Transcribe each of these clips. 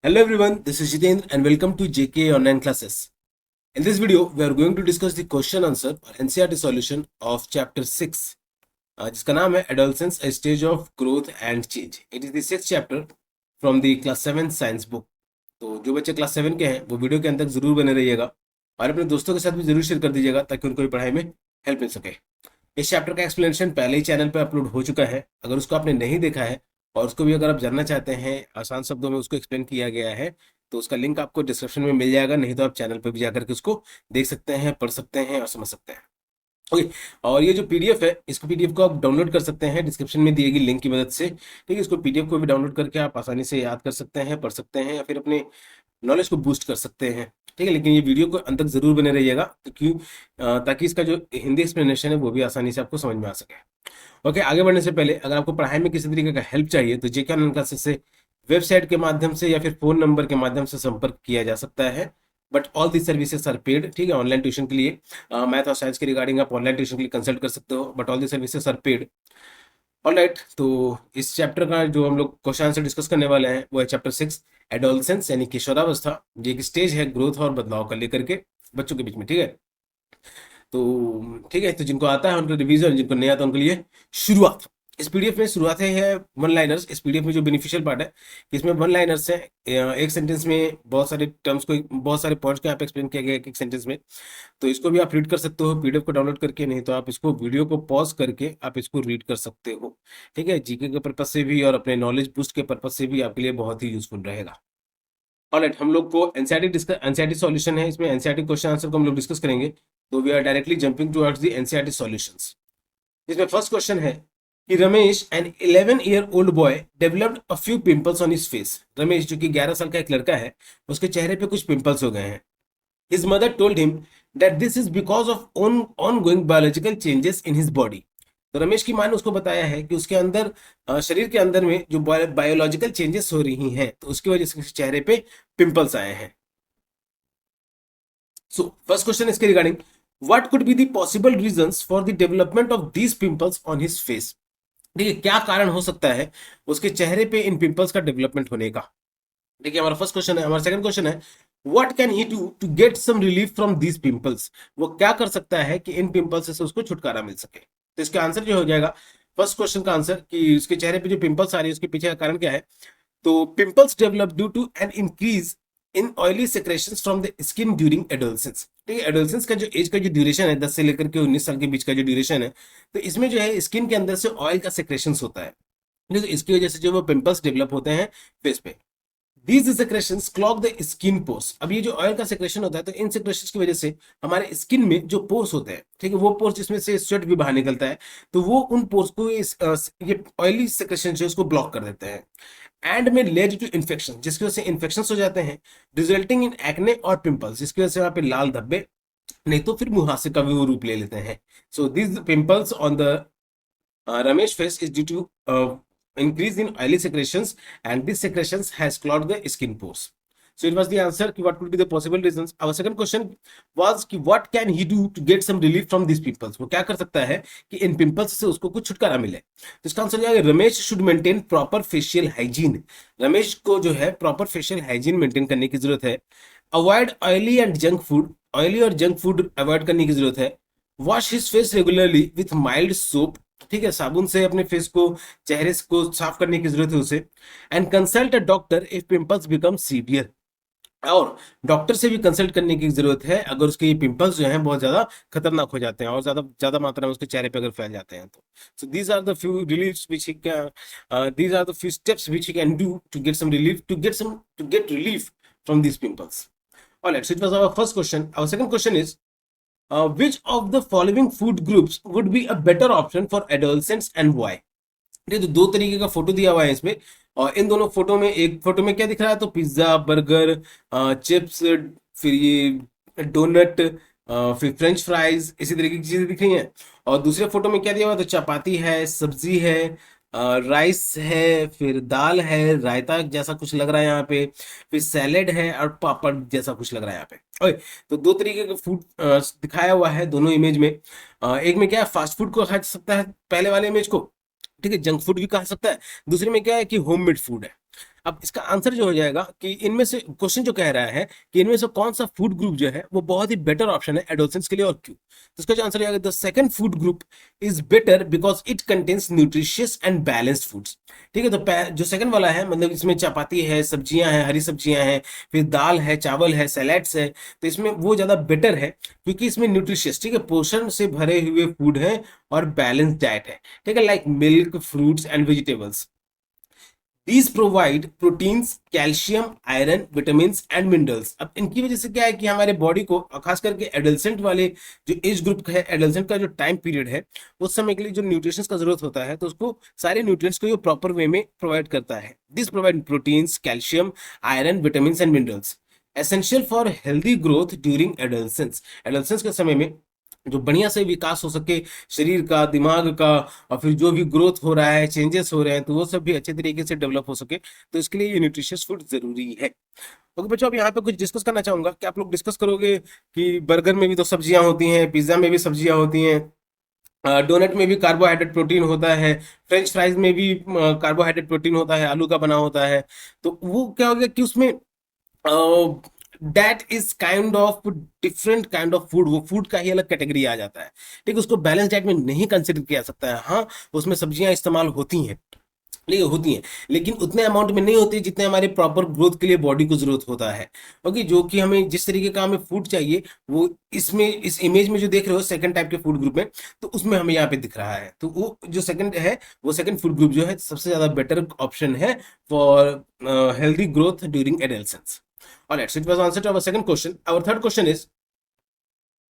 Hello everyone, this is Jitendra and welcome to JK Online Classes. In this video, we are going to discuss the question answer or NCERT solution of chapter 6, जिसका नाम है Adolescence, a stage of growth and change. It is the sixth chapter from the class 7 science book. तो जो बच्चे class 7 के हैं वो video के अंत तक जरूर बने रहिएगा और अपने दोस्तों के साथ भी जरूर शेयर कर दीजिएगा ताकि उनको भी पढ़ाई में हेल्प मिल सके। इस चैप्टर का एक्सप्लेनेशन पहले ही चैनल पर अपलोड हो चुका है। अगर उसको आपने नहीं देखा है और उसको भी अगर आप जानना चाहते हैं, आसान शब्दों में उसको एक्सप्लेन किया गया है, तो उसका लिंक आपको डिस्क्रिप्शन में मिल जाएगा। नहीं तो आप चैनल पर भी जाकर के उसको देख सकते हैं, पढ़ सकते हैं और समझ सकते हैं। ओके, और ये जो पीडीएफ है, इसको पीडीएफ को आप डाउनलोड कर सकते हैं डिस्क्रिप्शन में दिए गई लिंक की मदद से। ठीक है, इसको पीडीएफ को भी डाउनलोड करके आप आसानी से याद कर सकते हैं, पढ़ सकते हैं या फिर अपने नॉलेज को बूस्ट कर सकते हैं। ठीक है, लेकिन ये वीडियो को अंत तक जरूर बने रहिएगा ताकि इसका जो हिंदी एक्सप्लेनेशन है वो भी आसानी से आपको समझ में आ सके। ओके, आगे बढ़ने से पहले अगर आपको पढ़ाई में किसी तरीके का हेल्प चाहिए तो जेके ऑनलाइन क्लासेस से वेबसाइट के माध्यम से या फिर फोन नंबर के माध्यम से संपर्क किया जा सकता है। But all the services are paid. ठीक है, ऑनलाइन ट्यूशन के लिए मैथ और साइंस के रिगार्डिंग आप ऑनलाइन ट्यूशन के लिए कंसल्ट कर सकते हो, but all the services are paid. Alright, तो इस चैप्टर का जो हम लोग क्वेश्चन आंसर डिस्कस करने वाले हैं वो है चैप्टर 6 एडोलसेंस यानी किशोरावस्था। ये एक स्टेज है ग्रोथ और बदलाव का लेकर के बच्चों के बीच में। ठीक है, तो ठीक है, तो जिनको आता है उनको रिवीजन, जिनको नहीं आता उनके लिए शुरुआत। इस पीडीएफ में शुरुआत है वन लाइनर्स। इस पीडीएफ में जो बेनिफिशियल पार्ट है इसमें वन लाइनर्स है। एक सेंटेंस में बहुत सारे टर्म्स को, बहुत सारे पॉइंट्स को यहाँ पे एक्सप्लेन किया गया है एक सेंटेंस में। तो इसको भी आप रीड कर सकते हो पीडीएफ को डाउनलोड करके, नहीं तो आप इसको वीडियो को पॉज करके आप इसको रीड कर सकते हो। ठीक है, जीके के पर्पज से भी और अपने नॉलेज बूस्ट के पर्पज से भी आपके लिए बहुत ही यूजफुल रहेगा। ऑलराइट, हम लोग को एनसीईआरटी सॉल्यूशन है, इसमें एनसीईआरटी क्वेश्चन आंसर को हम लोग डिस्कस करेंगे। तो we are directly jumping towards the NCERT solutions. इसमें फर्स्ट क्वेश्चन है कि Ramesh an 11-year-old boy developed a few pimples on his face. Ramesh जो कि 11 साल का एक लड़का है, उसके चेहरे पे कुछ पिंपल्स हो गए हैं। His mother told him that this is because of ongoing biological changes in his body. तो रमेश की माँ ने उसको बताया है कि उसके अंदर शरीर के अंदर में जो बायोलॉजिकल चेंजेस हो रही हैं तो उसकी वजह से उसके चेहरे पे पिंपल्स आए हैं। सो फर्स्ट क्वेश्चन इसके regarding, what could be the possible reasons for the development of these pimples on his face. ठीक है, क्या कारण हो सकता है उसके चेहरे पे इन पिंपल्स का डेवलपमेंट होने का। ठीक है, हमारा फर्स्ट क्वेश्चन है। हमारा सेकंड क्वेश्चन है, what can he do to get some relief from these pimples. वो क्या कर सकता है कि इन पिंपल्स से उसको छुटकारा मिल सके। तो इसका आंसर जो हो जाएगा फर्स्ट क्वेश्चन का आंसर कि उसके चेहरे पे जो पिंपल्स आ रही है उसके पीछे का कारण क्या है। तो pimples develop due to an increase in oily secretions from the skin during adolescence. ठीक है, एडोलसेंस का जो एज का जो ड्यूरेशन है 10 से लेकर के 19 साल के बीच का जो ड्यूरेशन है, तो इसमें जो है स्किन के अंदर से ऑयल का सेक्रेशंस होता है। तो इसकी वजह से जो वो पिंपल्स डेवलप होते हैं फेस पे। These secretions clog the skin pores। अब ये जो ऑयल का सेक्रेशन होता है तो इन सेक्रेशंस की वजह से हमारे स्किन में जो पोर्स होते हैं, ठीक है, वो पोर्स जिसमें से स्वेट भी बाहर निकलता है, तो वो उन पोर्स को ये ऑयली सेक्रेशन जो है उसको ब्लॉक कर देते हैं एंड में लेड टू इन्फेक्शन, जिसकी वजह से इन्फेक्शन हो जाते हैं, रिजल्टिंग इन एक्ने और पिंपल्स, जिसकी वजह से वहां पे लाल धब्बे, नहीं तो फिर मुहासे का भी वो रूप ले लेते हैं। So this pimples on the Ramesh face is due to increase in oily secretions, and this secretions has clogged the skin pores. So it was the answer ki what could be the possible reasons. Our second question was कि what can he do to get some relief from these pimples। वो क्या कर सकता है कि इन pimples से उसको कुछ छुटकारा मिले। तो इसका आंसर क्या है, Ramesh should maintain proper facial hygiene. Ramesh को जो है प्रॉपर फेशियल हाइजीन मेंटेन करने की जरूरत है। Avoid oily and junk food, oily और जंक फूड अवॉइड करने की जरूरत है। Wash his face regularly with mild soap. ठीक है, साबुन से अपने फेस को, चेहरे को साफ करने की जरूरत है उसे। And consult a doctor if pimples become severe. और डॉक्टर से भी कंसल्ट करने की जरूरत है अगर उसके ये पिंपल्स जो हैं बहुत ज्यादा खतरनाक हो जाते हैं और ज्यादा ज्यादा मात्रा में उसके चेहरे पे अगर फैल जाते हैं तो। So these are the few reliefs which he can, these are the few steps which he can do to get some relief, to get relief from this pimples. Alright, so it was our first question. Our second question is, which of the following food groups would be a better option for adolescents and why। ये तो दो तरीके का photo दिया हुआ है इसमें, और इन दोनों फोटो में, एक फोटो में क्या दिख रहा है तो पिज्जा, बर्गर, चिप्स, फिर ये डोनट, फिर फ्रेंच फ्राइज, इसी तरीके की चीजें दिख रही हैं। और दूसरे फोटो में क्या दिया हुआ है तो चपाती है, सब्जी है, राइस है, फिर दाल है, रायता जैसा कुछ लग रहा है यहाँ पे, फिर सैलेड है और पापड़ जैसा कुछ लग रहा है यहाँ पे। ओके, तो दो तरीके का फूड दिखाया हुआ है दोनों इमेज में। एक में क्या है, फास्ट फूड को खा सकता है पहले वाले इमेज को, ठीक है, जंक फूड भी कहा सकता है। दूसरे में क्या है कि होममेड फूड है। अब इसका आंसर जो हो जाएगा कि इनमें से क्वेश्चन जो कह रहा है कि इनमें से कौन सा फूड ग्रुप जो है वो बहुत ही बेटर ऑप्शन है एडोलेसेंस के लिए और क्यों। तो इसका जो आंसर आएगा, the second food group is better because it contains nutritious and balanced foods. ठीक है, तो जो सेकंड वाला है मतलब इसमें चपाती है, सब्जियां हैं, हरी सब्जियां हैं, फिर दाल है, चावल है, सैलेड्स है, तो इसमें वो ज्यादा बेटर है क्योंकि इसमें न्यूट्रिशियस, ठीक है, पोषण से भरे हुए फूड है और बैलेंस डाइट है। ठीक है, like milk, fruits and vegetables. These provide proteins, calcium, iron, vitamin and minerals. अब इनकी वजह से क्या है कि हमारे बॉडी को, खास करके एडोलेसेंट वाले जो एज ग्रुप है, एडोलेसेंट का जो टाइम पीरियड है, उस समय के लिए जो न्यूट्रिशंस का जरूरत होता है, तो उसको सारे न्यूट्रिएंट्स को ये प्रॉपर वे में प्रोवाइड करता है। This provide proteins, calcium, iron, vitamin and minerals essential for healthy growth during adolescence. Adolescence के समय में जो बढ़िया से विकास हो सके शरीर का, दिमाग का, और फिर जो भी ग्रोथ हो रहा है, चेंजेस हो रहे हैं, तो वो सब भी अच्छे तरीके से डेवलप हो सके, तो इसके लिए ये न्यूट्रिशियस फूड जरूरी है। ओके बच्चों, अब यहाँ पे कुछ डिस्कस करना चाहूंगा कि आप लोग डिस्कस करोगे कि बर्गर में भी तो सब्जियां होती हैं, पिज्जा में भी सब्जियां होती हैं, डोनट में भी कार्बोहाइड्रेट प्रोटीन होता है, फ्रेंच फ्राइज में भी कार्बोहाइड्रेट प्रोटीन होता है, आलू का बना होता है। तो वो क्या हो गया कि उसमें that is kind of different kind of food, वो फूड का ही अलग कैटेगरी आ जाता है। ठीक है, उसको बैलेंस डाइट में नहीं कंसिडर किया सकता है। हाँ, उसमें सब्जियां इस्तेमाल होती हैं, लेकिन उतने अमाउंट में नहीं होती जितने हमारे प्रॉपर ग्रोथ के लिए बॉडी को जरूरत होता है। ओके, जो कि हमें जिस तरीके का हमें फूड चाहिए वो इसमें, इस इमेज में जो देख रहे हो सेकंड टाइप के फूड ग्रुप में, तो उसमें हमें यहाँ पे दिख रहा है। तो वो जो सेकंड है, वो सेकंड फूड ग्रुप जो है सबसे ज्यादा बेटर ऑप्शन है for healthy growth during adolescence. All right, so it was answer to our second question. Our third question is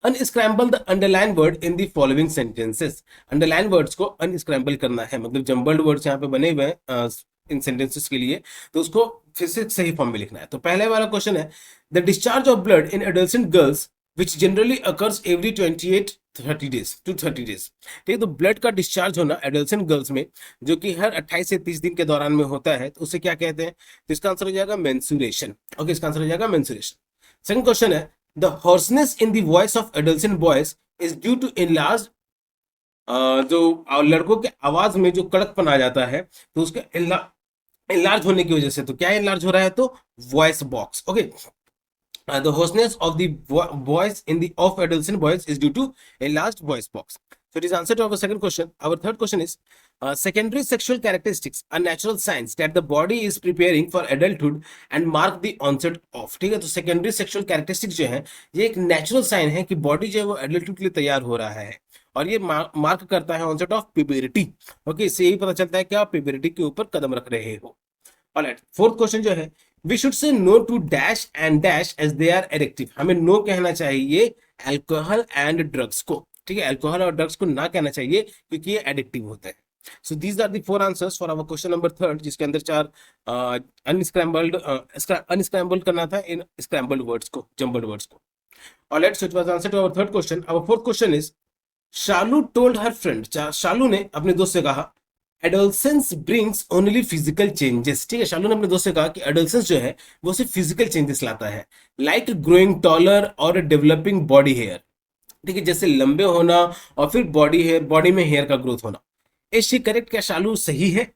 unscramble the underlined word in the following sentences. Underline words को unscramble करना है, मतलब jumbled words यहाँ पे बने हुए हैं इन sentences के लिए, तो उसको फिर से सही फॉर्म में लिखना है। तो पहले वाला क्वेश्चन है, the discharge of blood in adolescent girls which generally occurs every 28 30 days to 30 days। ठीक है, तो ब्लड का डिस्चार्ज होना एडोलेसेंट गर्ल्स में जो कि हर 28 से 30 दिन के दौरान में होता है, तो उसे क्या कहते हैं? तो इसका आंसर हो जाएगा मेंसुरेशन। ओके, इसका आंसर हो जाएगा मेंसुरेशन। सेकंड क्वेश्चन है, the hoarseness in the voice of adolescent boys is due to enlarge, जो लड़कों के आवाज में जो कड़कपन आ जाता है, तो उसके एनलार्ज होने की वजह से। तो क्या एनलार्ज हो रहा है? तो voice box. Okay, the hoarseness of the voice in the of adolescent boys is due to a large voice box. So it is answer to our second question. Our third question is secondary sexual characteristics are natural signs that the body is preparing for adulthood and mark the onset of। ठीक है, तो secondary sexual characteristics जो है ये एक natural sign है कि body जो है वो एडल्टहुड के लिए तैयार हो रहा है, और ये मार्क करता है ऑनसेट ऑफ प्यूबरिटी। ओके, इससे यही पता चलता है कि आप प्यूबरिटी के ऊपर कदम रख रहे हो। ऑलराइट, फोर्थ क्वेश्चन जो है, we should say no to dash and dash as they are addictive. हमें नो कहना चाहिए अल्कोहल एंड ड्रग्स को। ठीक है, अल्कोहल और ड्रग्स को ना कहना चाहिए क्योंकि ये एडिक्टिव होते हैं। So these are the four answers for our question number third, जिसके अंदर चार अनस्क्रैम्बल्ड करना था इन स्क्रैम्बल्ड वर्ड्स को, जम्बल्ड वर्ड्स को। Alright, so it was answer to our third question. Our fourth question is, Shalu told her friend, Shalu ने अपने दोस्त से कहा, adolescence brings only physical changes. ठीक है, शालू ने अपने दोस्त से कहा कि एडोलसेंस जो है वो सिर्फ फिजिकल चेंजेस लाता है, लाइक ग्रोइंग टॉलर और डेवलपिंग बॉडी हेयर। ठीक है, जैसे लंबे होना और फिर बॉडी में हेयर का ग्रोथ होना। Is she correct? क्या शालू सही है?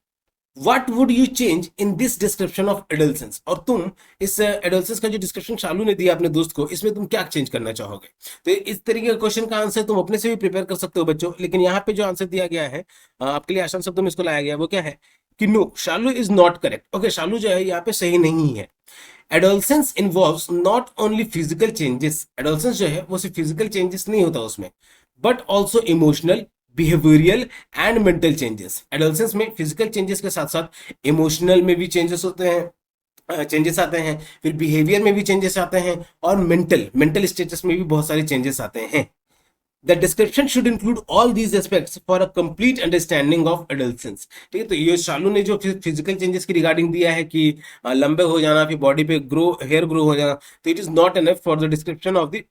What would you change in this description of adolescence? और तुम इस adolescence का जो डिस्क्रिप्शन शालू ने दिया अपने दोस्त को, इसमें तुम क्या चेंज करना चाहोगे? तो इस तरीके का क्वेश्चन का आंसर तुम अपने से भी प्रिपेयर कर सकते हो बच्चों, लेकिन यहाँ पे जो आंसर दिया गया है आपके लिए आसान शब्दों में इसको लाया गया, वो क्या है कि no, Shalu is not correct. Okay, Shalu जो है यहाँ पे सही नहीं है। Adolescence involves not only physical changes. Adolescence जो है वो सिर्फ फिजिकल चेंजेस नहीं होता उसमें, but also emotional, behavioural and mental changes. Adolescence में फिजिकल चेंजेस के साथ साथ इमोशनल में भी चेंजेस होते हैं, चेंजेस आते हैं, फिर बिहेवियर में भी चेंजेस आते हैं, और मेंटल स्टेटस में भी बहुत सारे चेंजेस आते हैं। The description should include all these aspects for a complete understanding of adolescence. ठीक है, तो ये शालू ने जो फिजिकल चेंजेस की रिगार्डिंग दिया है कि लंबे हो जाना, फिर बॉडी पे हेयर ग्रो हो जाना, तो it is not enough for the description of the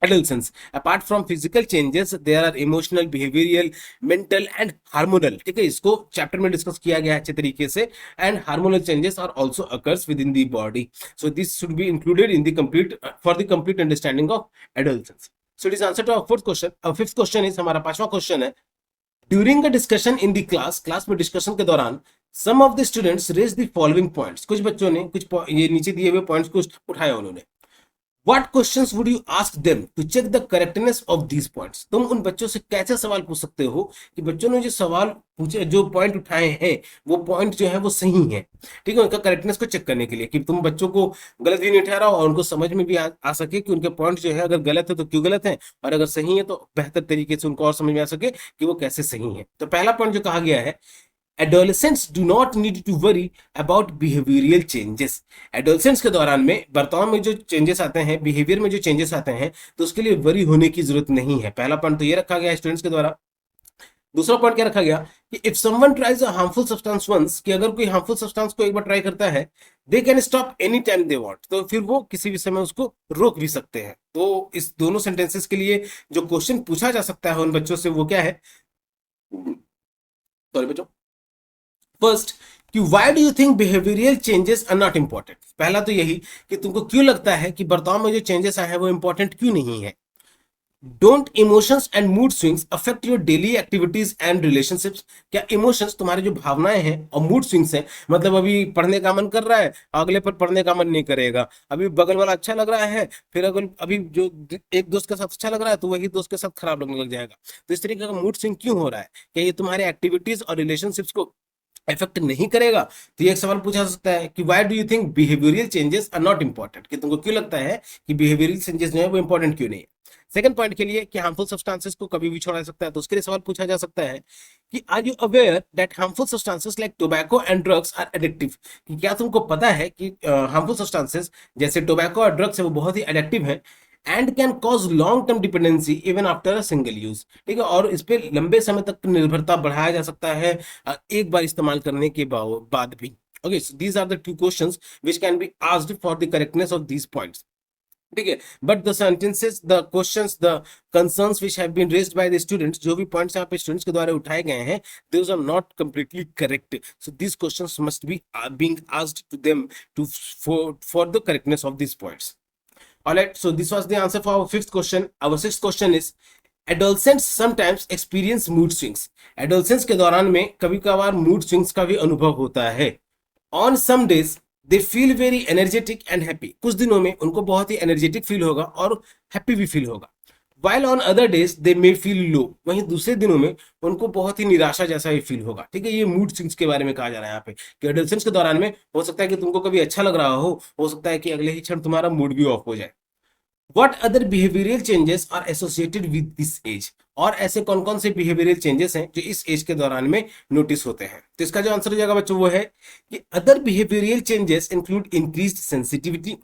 adolescence. Apart from physical changes, there are emotional, behavioral, mental and hormonal. ठीक है, इसको चैप्टर में डिस्कस किया गया है अच्छे तरीके से। And hormonal changes are also occurs within the body, so this should be included in the complete for the complete understanding of adolescence. So it is answer to our fourth question. अब fifth question is, हमारा पांचवा question है, during a discussion in the class में discussion के दौरान some of the students raise the following points, कुछ बच्चों ने ये नीचे दिए हुए पॉइंट्स को उठाया उन्होंने। What questions would you ask them to check the correctness of these points? तुम उन बच्चों से कैसे सवाल पूछ सकते हो कि बच्चों ने जो सवाल पूछे, जो पॉइंट उठाए हैं, वो पॉइंट जो है वो सही है, ठीक है, उनका करेक्टनेस को चेक करने के लिए, कि तुम बच्चों को गलत भी नहीं ठहराओ और उनको समझ में भी आ सके कि उनके पॉइंट जो है अगर गलत है तो क्यों गलत है, और अगर सही है तो बेहतर तरीके से उनको और समझ में आ सके कि वो कैसे सही है। तो पहला पॉइंट जो कहा गया है, adolescents do not need to worry about behavioural changes. Adolescents के दौरान में बर्ताव में जो चेंजेस आते हैं, बिहेवियर में जो चेंजेस आते हैं, तो उसके लिए वरी होने की जरूरत नहीं है। पहला पॉइंट तो ये रखा गया स्टूडेंट्स के द्वारा। दूसरा पॉइंट क्या रखा गया कि if someone tries a harmful substance once, कि अगर कोई हार्मफुल सब्सटेंस को एक बार ट्राई करता है, they can stop any time they want, तो फिर वो किसी भी समय उसको रोक भी सकते हैं। तो इस दोनों सेंटेंसेस के लिए जो क्वेश्चन पूछा जा सकता है उन बच्चों से वो क्या है, सॉरी बच्चों, फर्स्ट कि why do you think behavioural changes are not important. पहला तो यही कि तुमको क्यों लगता है कि बर्ताव में जो चेंजेस आए हैं वो इंपॉर्टेंट क्यों नहीं है। Don't emotions and mood swings affect your daily activities and relationships. क्या इमोशंस, तुम्हारे जो भावनाएं हैं, और मूड स्विंग्स हैं, मतलब अभी पढ़ने का मन कर रहा है, अगले पर पढ़ने का मन नहीं करेगा, अभी बगल वाला अच्छा लग रहा है, फिर अगर अभी जो एक दोस्त के साथ अच्छा लग रहा है तो वही दोस्त के साथ खराब लगने लग जाएगा। तो इस तरीके का मूड स्विंग क्यों हो रहा है, क्या ये तुम्हारे एक्टिविटीज और रिलेशनशिप्स को इफेक्ट नहीं करेगा। तो ये एक सवाल पूछा जा सकता है कि why do you think behavioural changes are not important, कि तुमको क्यों लगता है कि बिहेवियरल चेंजेस जो है वो इंपॉर्टेंट क्यों नहीं है। सेकंड पॉइंट के लिए कि हार्मफुल सब्सटेंसेस को कभी भी छोड़ा जा सकता है, तो उसके लिए सवाल पूछा जा सकता है कि are you aware that harmful substances like tobacco and drugs are addictive, कि क्या तुमको पता है कि हार्मफुल सब्सटेंसेस जैसे टोबैको और ड्रग्स है वो बहुत ही एडिक्टिव है, and can cause long term dependency even after a single use, ठीक है, और इस पे लंबे समय तक निर्भरता बढ़ाया जा सकता है एक बार इस्तेमाल करने के बाद भी। Okay, so these are the two questions which can be asked for the correctness of these points, ठीक है। But the sentences, the questions, the concerns which have been raised by the students, जो भी points यहाँ पे students के द्वारा उठाए गए हैं, those are not completely correct, so these questions must be being asked to them to for the correctness of these points. Alright, so this was the answer for our fifth question. Our sixth question is adolescents sometimes experience mood swings. Adolescents के दौरान में कभी कभार mood swings का भी अनुभव होता है। On some days they feel very energetic and happy. कुछ दिनों में उनको बहुत ही energetic फील होगा और happy भी फील होगा। While on other days they may feel low. वहीं दूसरे दिनों में उनको बहुत ही निराशा जैसा ही फील होगा, ठीक है। ये मूड स्विंग्स के बारे में कहा जा रहा है यहाँ पे कि एडोलेसेंस के दौरान में हो सकता है कि तुमको कभी अच्छा लग रहा हो सकता है कि अगले ही क्षण तुम्हारा मूड भी ऑफ हो जाए। What other behavioral changes are associated with this age? और ऐसे कौन कौन से behavioral changes हैं जो इस एज के दौरान में नोटिस होते हैं। तो इसका जो आंसर हो जाएगा बच्चों वो है कि other behavioral changes include increased sensitivity,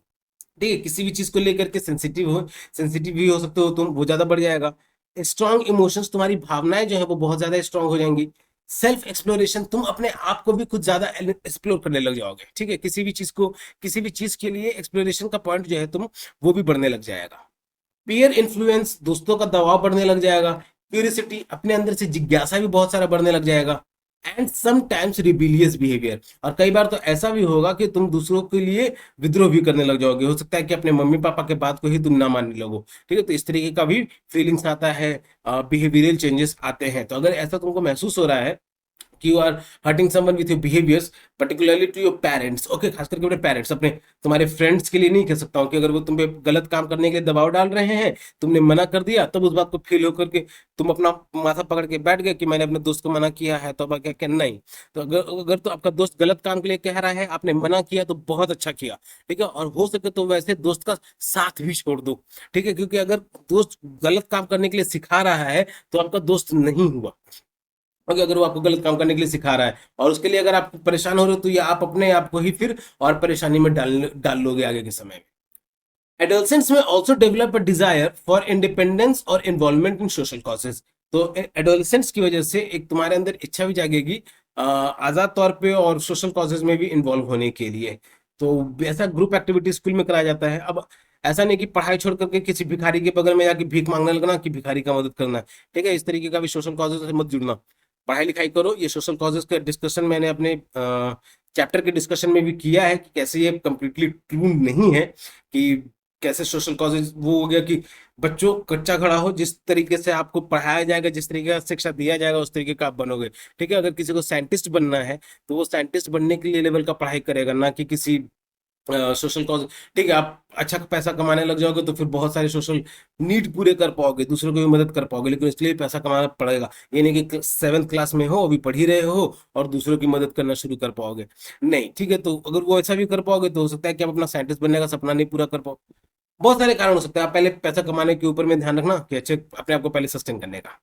ठीक है, किसी भी चीज को लेकर के सेंसिटिव भी हो सकते हो तुम, वो ज्यादा बढ़ जाएगा। स्ट्रॉन्ग इमोशंस, तुम्हारी भावनाएं जो है वो बहुत ज्यादा स्ट्रॉन्ग हो जाएंगी। सेल्फ एक्सप्लोरेशन, तुम अपने आप को भी कुछ ज्यादा एक्सप्लोर करने लग जाओगे, ठीक है, किसी भी चीज के लिए एक्सप्लोरेशन का पॉइंट जो है तुम वो भी बढ़ने लग जाएगा। पीयर इन्फ्लुएंस, दोस्तों का दबाव बढ़ने लग जाएगा। क्यूरियोसिटी, अपने अंदर से जिज्ञासा भी बहुत सारा बढ़ने लग जाएगा। एंड समटाइम्स रिबिलियस बिहेवियर, और कई बार तो ऐसा भी होगा कि तुम दूसरों के लिए विद्रोह भी करने लग जाओगे, हो सकता है कि अपने मम्मी पापा के बात को ही तुम ना मानने लगो, ठीक है। तो इस तरीके का भी फीलिंग्स आता है, बिहेवियरल चेंजेस आते हैं। तो अगर ऐसा तुमको महसूस हो रहा है कि you are hurting someone with your behaviours, particularly to your parents, okay, खास करके अपने पेरेंट्स, अपने तुम्हारे फ्रेंड्स के लिए नहीं कह सकता हूँ कि अगर वो तुम पे गलत काम करने के लिए दबाव डाल रहे हैं, तुमने मना कर दिया, तब उस बात को फील होकर के तुम अपना माथा पकड़ के बैठ गए कि मैंने अपने दोस्त को मना किया है, तो अब क्या क्या नहीं। तो अगर तो आपका दोस्त गलत काम के लिए कह रहा है, आपने मना किया तो बहुत अच्छा किया, ठीक है, और हो सके तो वैसे दोस्त का साथ भी छोड़ दो, ठीक है, क्योंकि अगर दोस्त गलत काम करने के लिए सिखा रहा है तो आपका दोस्त नहीं हुआ। ओके, अगर वो आपको गलत काम करने के लिए सिखा रहा है और उसके लिए अगर आप परेशान हो रहे हो तो ये आप अपने आप को ही फिर और परेशानी में डाल लोगे आगे के समय में। एडोलसेंट्स में also develop a desire for independence और इन्वॉल्वमेंट इन सोशल कॉजेज। तो एडोलसेंट्स की वजह से एक तुम्हारे अंदर इच्छा भी जागेगी आजाद तौर पे और सोशल कॉजेज में भी इन्वॉल्व होने के लिए। तो ऐसा ग्रुप एक्टिविटी स्कूल में कराया जाता है। अब ऐसा नहीं कि पढ़ाई छोड़ करके किसी भिखारी के बगल में जाके भीख मांगने लगना कि भिखारी का मदद करना, ठीक है, इस तरीके का भी सोशल कॉजेज से मत जुड़ना, पढ़ाई लिखाई करो। ये सोशल कॉजेज का डिस्कशन मैंने अपने चैप्टर के डिस्कशन में भी किया है कि कैसे ये कंप्लीटली ट्रू नहीं है कि कैसे सोशल कॉजेज, वो हो गया कि बच्चों कच्चा खड़ा हो, जिस तरीके से आपको पढ़ाया जाएगा, जिस तरीके का शिक्षा दिया जाएगा उस तरीके का आप बनोगे। ठीक है, अगर किसी को साइंटिस्ट बनना है तो वो साइंटिस्ट बनने के लिए लेवल का पढ़ाई करेगा, ना कि किसी सोशल कॉज। ठीक है, आप अच्छा पैसा कमाने लग जाओगे तो फिर बहुत सारे सोशल नीड पूरे कर पाओगे, दूसरों की भी मदद कर पाओगे, लेकिन इसके लिए पैसा कमाना पड़ेगा। ये नहीं कि 7th क्लास में हो, अभी पढ़ ही रहे हो और दूसरों की मदद करना शुरू कर पाओगे, नहीं। ठीक है, तो अगर वो ऐसा भी कर पाओगे तो हो सकता है कि आप अपना साइंटिस्ट बनने का सपना नहीं पूरा कर पाओ। बहुत सारे कारण हो सकते हैं। आप पहले पैसा कमाने के ऊपर में ध्यान रखना कि अच्छे अपने आप को पहले सस्टेन करने का।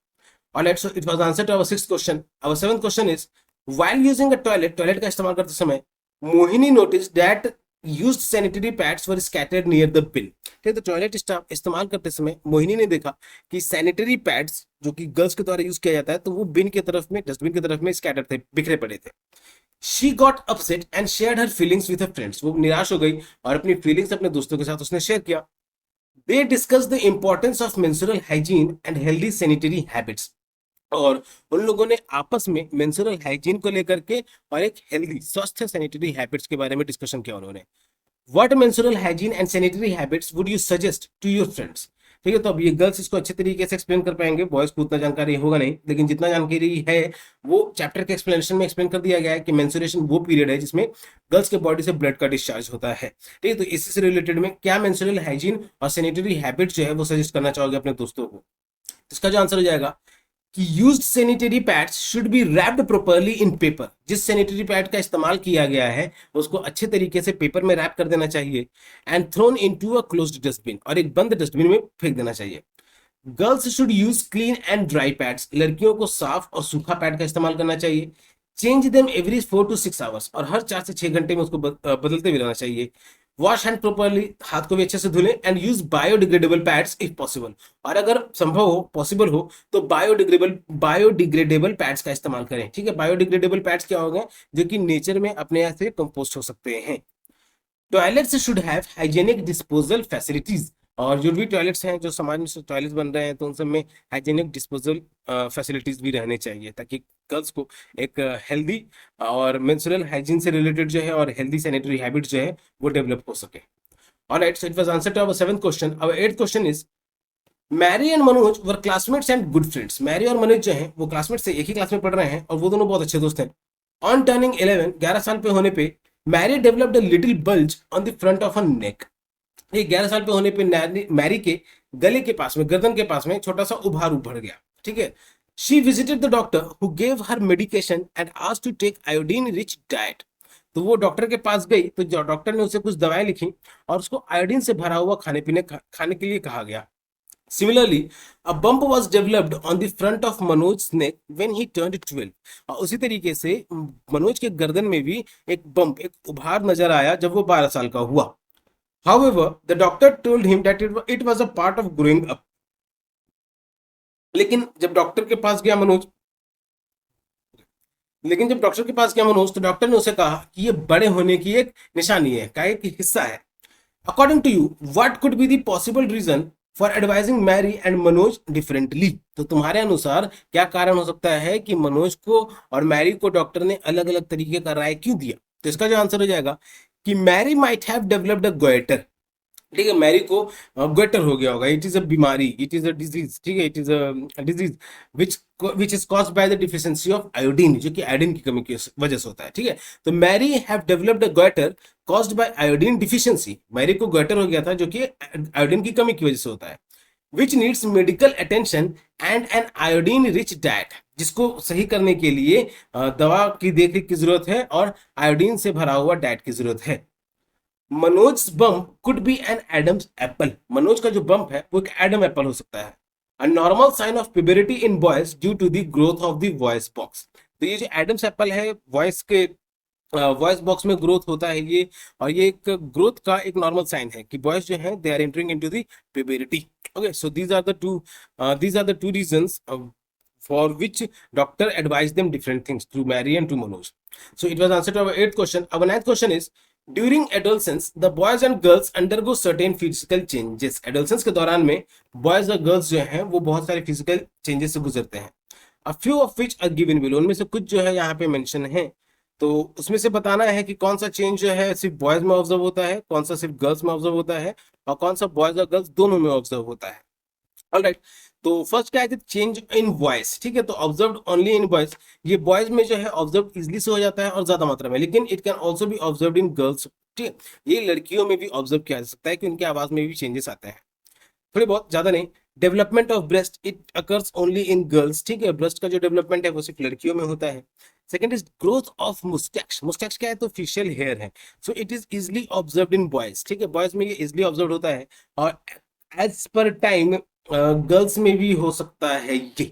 और let's, it was answer to our 6th question. Our 7th question is, while using a toilet, toilet का इस्तेमाल करते समय Mohini notice that used sanitary pads were scattered near the bin. ठीक है, तो टॉयलेट इस्तेमाल करते समय मोहिनी ने देखा कि सैनिटरी पैड्स जो कि गर्ल्स के द्वारा यूज किया जाता है, तो वो बिन की तरफ में, डस्टबिन की तरफ में स्कैटर्ड थे, बिखरे पड़े थे। She got upset and shared her feelings with her friends. वो निराश हो गई और अपनी फीलिंग्स अपने दोस्तों के साथ उसने शेयर किया। They discuss the importance of menstrual hygiene and healthy sanitary habits. और उन लोगों ने आपस में मेंस्ट्रुअल हाइजीन को लेकर के और एक हेल्दी स्वस्थ सैनिटरी हैबिट्स के बारे में डिस्कशन किया उन्होंने। What menstrual hygiene and sanitary habits would you suggest to your friends. ठीक है, तो अब ये गर्ल्स इसको अच्छे तरीके से एक्सप्लेन कर पाएंगे, बॉयज को उतना जानकारी होगा नहीं, लेकिन जितना जानकारी है वो चैप्टर के एक्सप्लेनेशन में एक्सप्लेन कर दिया गया है कि मेंस्ट्रुएशन वो पीरियड है जिसमें गर्ल्स के बॉडी से ब्लड का डिस्चार्ज होता है। ठीक है, तो इसी से रिलेटेड में क्या मेंस्ट्रुअल हाइजीन और सैनिटरी हैबिट जो है वो सजेस्ट करना चाहोगे अपने दोस्तों को। इसका जो आंसर हो जाएगा कि used sanitary pads should be wrapped properly in paper. जिस सैनिटरी पैड का इस्तेमाल किया गया है उसको अच्छे तरीके से पेपर में रैप कर देना चाहिए। And throne into a closed dustbin, और एक बंद डस्टबिन में फेंक देना चाहिए। Girls should use clean and dry pads. लड़कियों को साफ और सूखा पैड का इस्तेमाल करना चाहिए। Change them every 4 to 6 hours, और हर 4 से 6 घंटे में उसको बदलते भी रहना चाहिए। वॉश हैंड प्रॉपरली, हाथ को भी अच्छे से धुलें। And use biodegradable pads if possible, और अगर संभव हो, पॉसिबल हो, तो बायोडिग्रेडेबल पैड्स का इस्तेमाल करें। ठीक है, बायोडिग्रेडेबल पैड्स क्या होंगे, जो कि नेचर में अपने आप से कंपोस्ट हो सकते हैं। Toilets should have hygienic disposal facilities, और जो भी टॉयलेट्स हैं, जो समाज में टॉयलेट्स बन रहे हैं, तो उन सब में हाइजेनिक डिस्पोजल फैसिलिटीज भी रहने चाहिए, ताकि गर्ल्स को एक हेल्दी और मेंस्ट्रुअल हाइजीन से रिलेटेड जो है और हेल्दी सैनिटरी हैबिट जो है वो डेवलप हो सके। Alright, so it was answer to our 7th question. Our 8th question is, Mary and Manoj were classmates and good friends. Mary और मनोज जो हैं वो क्लासमेट्स से, एक ही क्लास में पढ़ रहे हैं और वो दोनों बहुत अच्छे दोस्त हैं। ऑन टर्निंग 11, 11 साल पे होने पे, Mary developed a little bulge on the front of her neck. ये 11 साल पे होने पे मैरी के गले के पास में, गर्दन के पास में छोटा सा उभार उभर गया। ठीक है, she visited the doctor who gave her medication and asked to take iodine rich diet. तो वो डॉक्टर के पास गई, तो डॉक्टर ने उसे कुछ दवाएं लिखी और उसको आयोडीन से भरा हुआ खाने के लिए कहा गया। Similarly, a bump was developed on the front of Manoj's neck when he turned 12. और उसी तरीके से मनोज के गर्दन में भी एक बम्प, एक उभार नजर आया जब वो 12 साल का हुआ। However, the doctor told him that it was a part of growing up. लेकिन जब डॉक्टर के पास गया मनोज, तो डॉक्टर ने उसे कहा कि ये बड़े होने की एक निशानी है, का एक हिस्सा है। According to you, what could be the possible reason for advising Mary and Manoj differently. तो तुम्हारे अनुसार क्या कारण हो सकता है कि मनोज को और मैरी को डॉक्टर ने अलग अलग तरीके का राय क्यों दिया। तो इसका जो आंसर हो जाएगा कि Mary might have developed a goitre. ठीक है, मैरी को गोइटर हो गया होगा। इट इज अ बीमारी, इट इज अ डिजीज। ठीक है, it is a disease which is caused by the deficiency of iodine, जो कि आयोडीन की कमी की वजह से होता है। ठीक है, तो Mary have developed a goitre caused by iodine deficiency. Mary को गोइटर हो गया था जो कि आयोडीन की कमी की वजह से होता है। Which needs medical attention and an iodine rich diet, जिसको सही करने के लिए दवा की देखरेख की जरूरत है और आयोडीन से भरा हुआ डाइट की जरूरत है। Manoj bump could be an Adam's apple. Manoj का जो बम्प है वो एक एडम एप्पल हो सकता है। A normal sign of puberty in boys due to the growth of the voice box. तो ये जो एडम्स एप्पल है, वॉइस बॉक्स में ग्रोथ होता है ये, और ये एक ग्रोथ का एक नॉर्मल साइन है कि बॉयज जो है they are entering into the puberty. Okay, so these are the two reasons for which doctor advised them different things to Mary and to Manoj. So it was answer to our 8th question. Our 9th question is, during adolescence the boys and girls undergo certain physical changes. Adolescence के दौरान में boys और girls जो हैं वो बहुत सारे physical changes से गुजरते हैं। A few of which are given below. उनमें से कुछ जो है यहाँ पे mention है। तो उसमें से बताना है कि कौन सा चेंज जो है सिर्फ बॉयज में ऑब्जर्व होता है, कौन सा सिर्फ गर्ल्स में ऑब्जर्व होता है, और कौन सा बॉयज और गर्ल्स दोनों में ऑब्जर्व होता है। ऑलराइट, तो फर्स्ट क्या है, चेंज इन वॉइस। ठीक है, तो ऑब्जर्व ओनली इन बॉयज, ये बॉयज में जो है ऑब्जर्व इजिली से हो जाता है और ज्यादा मात्रा में, लेकिन it can also be observe in girls. ठीक है, ये लड़कियों में भी ऑब्जर्व किया जा सकता है कि उनकी आवाज में भी चेंजेस आते हैं, थोड़ी बहुत, ज्यादा नहीं। Development of breast it occurs only in girls. ठीक है, ब्रेस्ट का जो डेवलपमेंट है वो सिर्फ लड़कियों में होता है। Second is growth of moustaches. Moustaches क्या है, तो फेशियल हेयर है, so it is easily observed in boys. ठीक है, बॉयज में ये इजिली ऑब्जर्व होता है, और एज पर टाइम गर्ल्स में भी हो सकता है ये।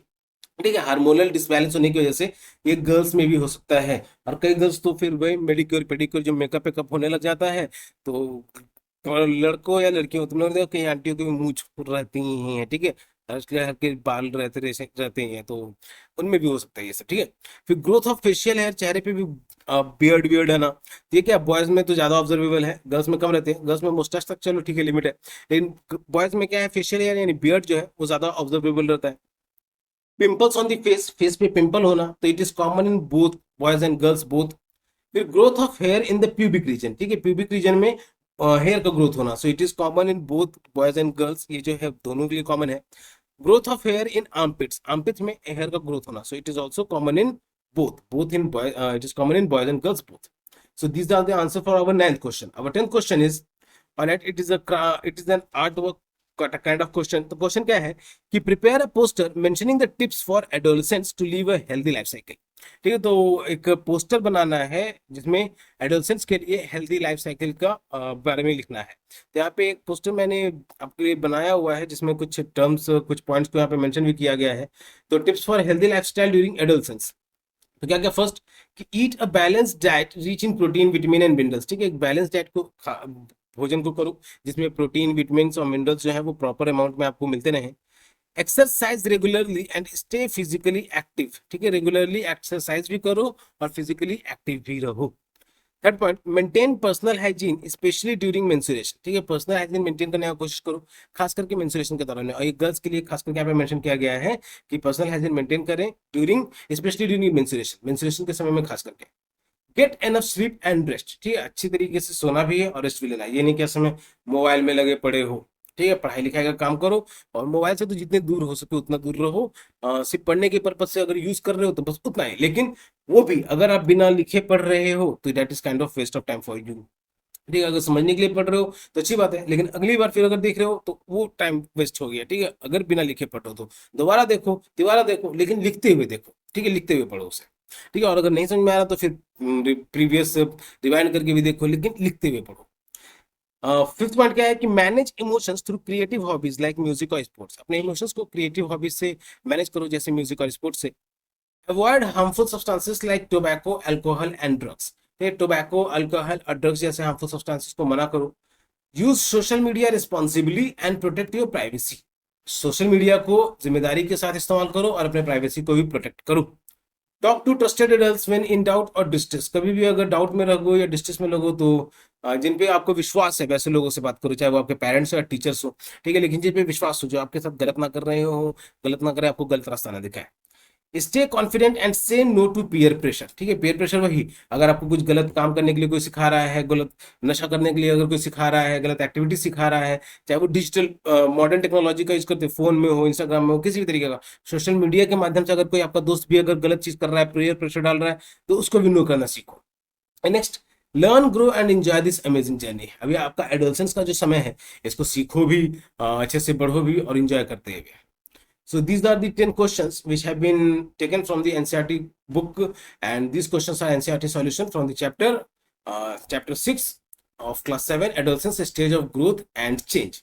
ठीक है, हार्मोनल डिसबैलेंस होने की वजह से ये गर्ल्स में भी हो सकता है। और कई गर्ल्स तो फिर वही मेडिक्योर पेडिक्योर जो मेकअप वेकअप होने लग जाता है, तो और लड़कों या लड़कियों, तुम लोग देखो कहीं आंटियों की मूंछ रहती ही है। ठीक है, इसलिए हल्के बाल रहते हैं, तो उनमें भी हो सकता है ये सब। ठीक है, फिर ग्रोथ ऑफ फेशियल हेयर, चेहरे पे भी बियर्ड बियर्ड है ना, तो ये क्या बॉयज में तो ज्यादा ऑब्जर्वेबल है, गर्ल्स में कम रहते हैं। गर्ल्स में मुस्टैच तक चलो ठीक है, लिमिट है, लेकिन बॉयज में क्या है, फेशियल हेयर यानी बियर्ड जो है वो ज्यादा ऑब्जर्वेबल रहता है। Pimples on the face, face पे पिंपल होना, तो it is common in both boys and girls both. फिर growth of hair in the pubic region. ठीक है, प्यूबिक रीजन में हेयर का ग्रोथ होना, so it is common in both boys and girls, ये जो है दोनों के लिए कॉमन है। Growth of hair in armpits, armpits में हेयर का ग्रोथ होना, so it is also common in both in boy, it is common in boys and girls both. So these are the answer for our ninth question. Our 10th question is, all right, it is an artwork kind of question. तो question क्या है कि prepare a poster mentioning the tips for adolescents to live a healthy life cycle. ठीक है, तो एक poster बनाना है जिसमें एडोलसेंट्स के लिए हेल्दी लाइफ साइकिल का बारे में लिखना है। तो यहाँ पे एक पोस्टर मैंने आपके लिए बनाया हुआ है जिसमें कुछ टर्म्स, कुछ पॉइंट्स को यहाँ पे मेंशन भी किया गया है। तो tips for healthy life style during adolescence, तो क्या क्या, फर्स्ट कि eat a balance diet rich in protein vitamin and minerals. ठीक है, एक बैलेंस डाइट को भोजन को करो जिसमें प्रोटीन विटामिन और मिनरल्स जो है वो प्रॉपर अमाउंट में आपको मिलते रहे। Exercise regularly and stay physically active. ठीक है, रेगुलरली एक्सरसाइज भी करो और फिजिकली एक्टिव भी रहो। Third point, maintain personal hygiene specially during menstruation. ठीक है, पर्सनल हाइजीन मेंटेन करने की कोशिश करो, खास करके मेंस्ट्रुएशन के दौरान, और ये गर्ल्स के लिए खास करके यहाँ पे मेंशन किया गया है कि पर्सनल हाइजीन मेंटेन करें during, specially during menstruation, menstruation के समय में खास करके। Get enough sleep and rest. ठीक है, अच्छी तरीके से सोना भी है और रेस्ट भी लेना है, ये नहीं कि इस समय मोबाइल में लगे पड़े हो। ठीक है, पढ़ाई लिखाई का काम करो, और मोबाइल से तो जितने दूर हो सके उतना दूर रहो। सिर्फ पढ़ने के पर्पज से अगर यूज कर रहे हो तो बस उतना ही, लेकिन वो भी अगर आप बिना लिखे पढ़ रहे हो तो that is kind of waste of time for you. ठीक है, अगर समझने के लिए पढ़ रहे हो तो अच्छी बात है, लेकिन अगली बार फिर अगर देख रहे हो तो वो टाइम वेस्ट हो गया। ठीक है, अगर बिना लिखे पढ़ो तो दोबारा देखो, तिबारा देखो, लेकिन लिखते हुए देखो। ठीक है, लिखते हुए पढ़ो उसे। ठीक है, और अगर नहीं समझ में आ रहा तो फिर प्रीवियस रिवाइंड करके भी देखो, लेकिन लिखते हुए पढ़ो। फिफ्थ पॉइंट क्या है कि manage emotions through creative hobbies like music और स्पोर्ट्स। अपने इमोशंस को क्रिएटिव हॉबीज से मैनेज करो, जैसे म्यूजिक और स्पोर्ट्स से। Avoid harmful substances like tobacco alcohol and drugs. Tobacco, alcohol और ड्रग्स जैसे हार्मफुल सब्सटेंसेस को मना करो। Use social media responsibly and protect your privacy. Social media को जिम्मेदारी के साथ इस्तेमाल करो और अपने प्राइवेसी को भी प्रोटेक्ट करो। Talk to trusted adults when in doubt और डिस्ट्रेस। कभी भी अगर डाउट में रहो या डिस्ट्रेस में लगो तो जिन पे आपको विश्वास है वैसे लोगों से बात करो, चाहे वो आपके पेरेंट्स हो या टीचर्स हो। ठीक है, लेकिन जिन पे विश्वास हो, जो आपके साथ गलत ना कर रहे हो, गलत ना करे, आपको गलत रास्ता ना दिखाए। स्टे कॉन्फिडेंट एंड से नो टू पीयर प्रेशर। ठीक है, पीयर प्रेशर वही, अगर आपको कुछ गलत काम करने के लिए कोई सिखा रहा है, गलत नशा करने के लिए अगर कोई सिखा रहा है, गलत एक्टिविटी सिखा रहा है, चाहे वो डिजिटल मॉडर्न टेक्नोलॉजी का यूज करते, फोन में हो, इंस्टाग्राम में हो, किसी भी तरीके का सोशल मीडिया के माध्यम से अगर कोई आपका दोस्त भी अगर गलत चीज कर रहा है, पीयर प्रेशर डाल रहा है, तो उसको भी नो करना सीखो। Next, learn grow and enjoy this amazing journey. अभी आपका एडोलसेंस का जो समय है, इसको सीखो भी, अच्छे से बढ़ो भी और एंजॉय करते हुए। So these are the 10 questions which have been taken from the NCERT book, and these questions are NCERT solution from the chapter 6 of class 7, adolescence stage of growth and change.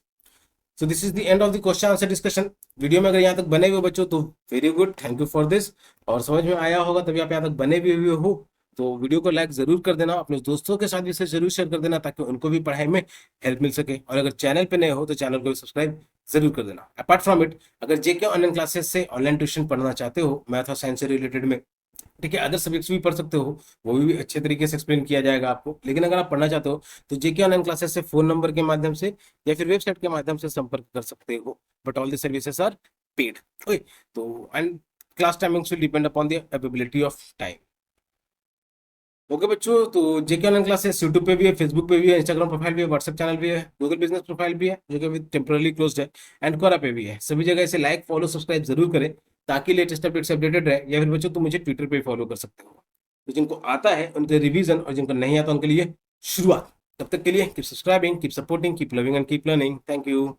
So this is the end of the question answer discussion. Video में अगर यहाँ तक बने हुए बच्चों तो very good, thank you for this. और समझ में आया होगा तभी आप यहाँ तक बने भी हुए हो, तो वीडियो को लाइक जरूर कर देना, अपने दोस्तों के साथ भी इसे जरूर शेयर कर देना ताकि उनको भी पढ़ाई में हेल्प मिल सके। और अगर चैनल पे नए हो तो चैनल को भी सब्सक्राइब जरूर कर देना। अपार्ट फ्रॉम इट, अगर जेके ऑनलाइन क्लासेस से ऑनलाइन ट्यूशन पढ़ना चाहते हो मैथ और साइंस से रिलेटेड में, ठीक है, अदर सब्जेक्ट्स भी पढ़ सकते हो, वो भी अच्छे तरीके से एक्सप्लेन किया जाएगा आपको। लेकिन अगर आप पढ़ना चाहते हो तो जेके ऑनलाइन क्लासेस से फोन नंबर के माध्यम से या फिर वेबसाइट के माध्यम से संपर्क कर सकते हो, but all the services are paid. Okay, तो and class timings will depend upon the availability of time. Okay बच्चों, तो जेके ऑनलाइन क्लासेस यूट्यूब पे भी है, फेसबुक पे भी है, इंस्टाग्राम प्रोफाइल भी है, व्हाट्सएप चैनल भी है, गूगल बिजनेस प्रोफाइल भी है जो कि अभी टेम्पररी क्लोज्ड है, एंड कोरा पे भी है। सभी जगह इसे लाइक फॉलो सब्सक्राइब जरूर करें ताकि लेटेस्ट अपडेट से अपडेटेड रहे। या फिर बच्चों तुम मुझे ट्विटर पे फॉलो कर सकते हो। तो जिनको आता है उनके रिवीजन, और जिनको नहीं आता उनके लिए शुरुआत। तब तक के लिए keep subscribing, keep supporting, keep loving and keep learning. Thank you.